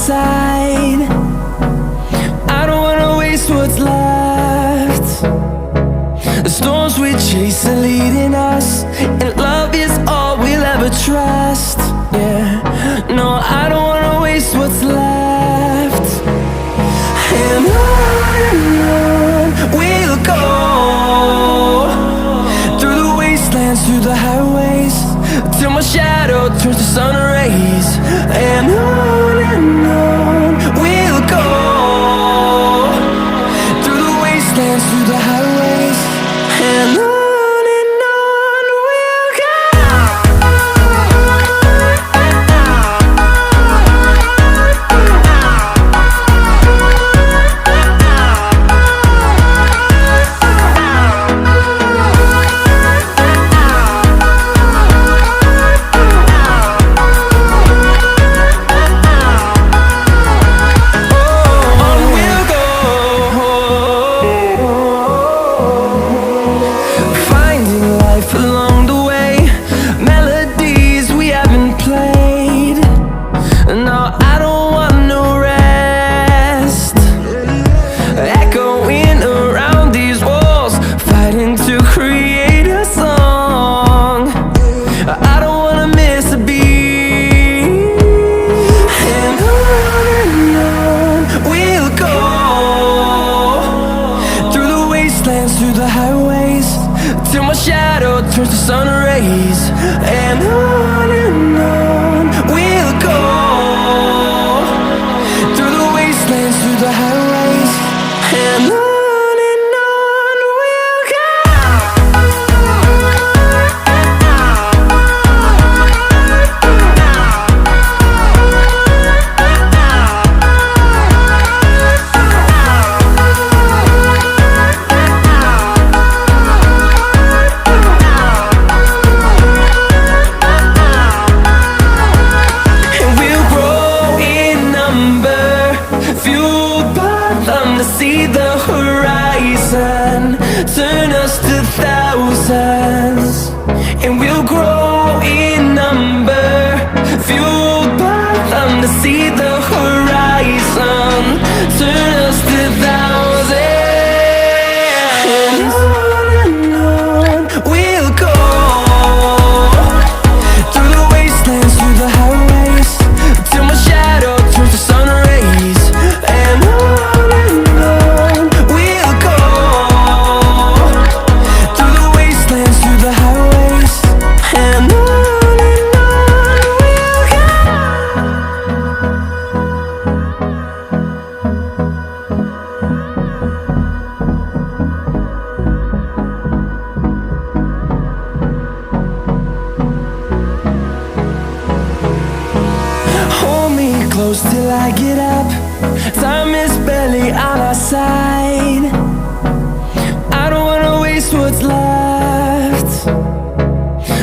side. I don't wanna waste what's left. The storms we chase are leading us, and love is all we'll ever trust. Yeah, no, I don't wanna waste what's left. And on we'll go, through the wastelands, through the highways, till my shadow turns to sun rays. And on we'll go, through the wastelands, through the highways, and on we'll go. Through the highways, till my shadow turns to sun rays. And on we'll go, through the wastelands, through the highways, and on we'll go. See the horizon turn us to thousands, and we'll grow in number, fueled by them. To see the horizon turn us to thousands, and on we'll go, through the wastelands, through the highways, till my shadow turns to sun rays. And close till I get up, time is barely on our side. I don't wanna waste what's left.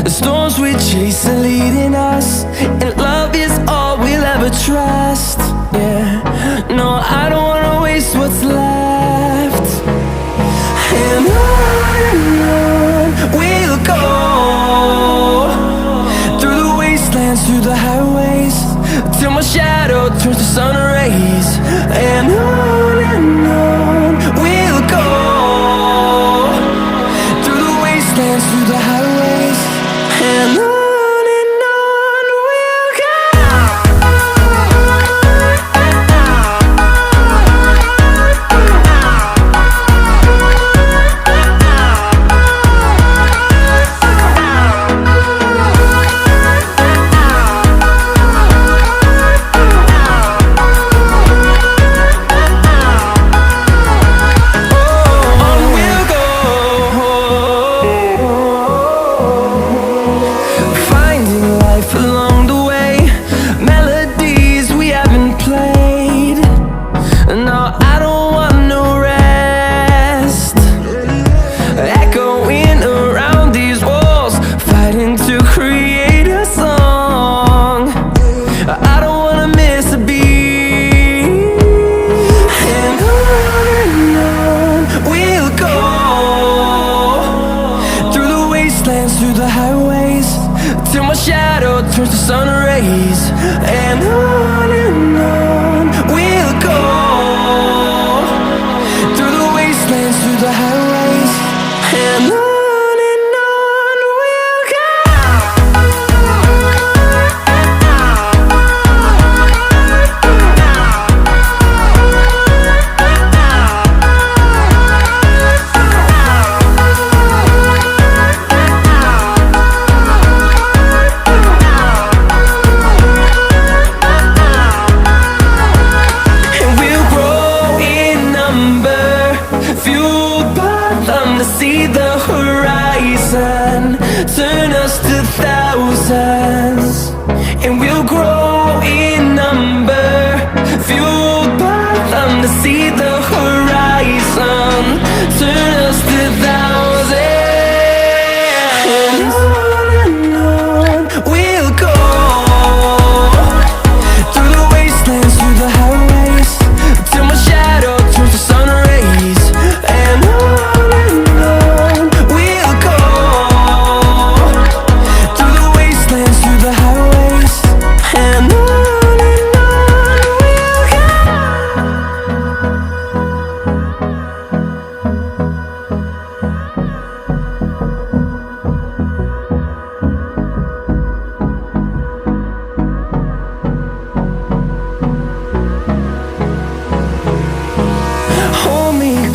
The storms we chase are leading us, and love is all we'll ever trust. Yeah, no, I don't wanna waste what's left. And on we'll go, through the wastelands, through the highways, till my shadow turns to sun rays. And on we'll go, through the wastelands, through the highways, and on we'll go. On we'll go,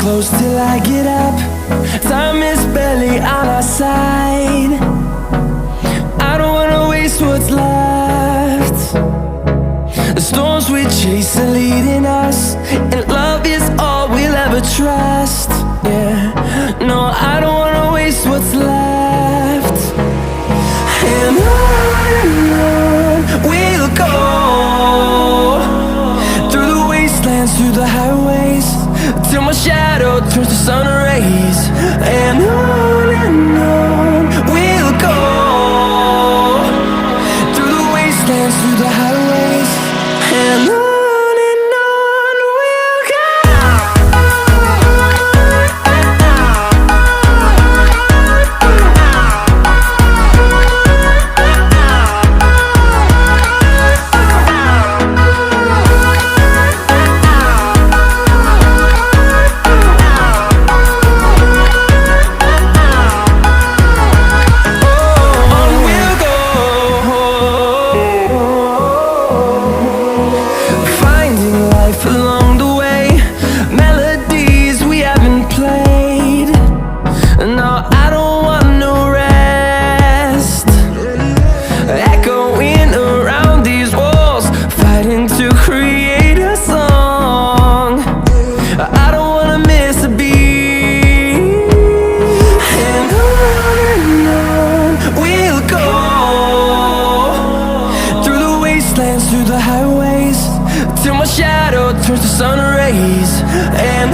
close till I get up. Time is barely on our side. I don't wanna waste what's left. The storms we chase are leading us, and love is all we'll ever trust. Yeah, no, I don't wanna waste what's left. And on we'll go, through the wastelands, through the highways, till my shadow turns to sun rays. And on we'll go, through the wastelands, through the highways, and on we'll go. Along the way, melodies we haven't played. No, I don't want no rest. Echoing around these walls, fighting to create a song. I don't wanna miss a beat. And on we'll go, through the wastelands, through the highways, till my shadow turns to sun rays. And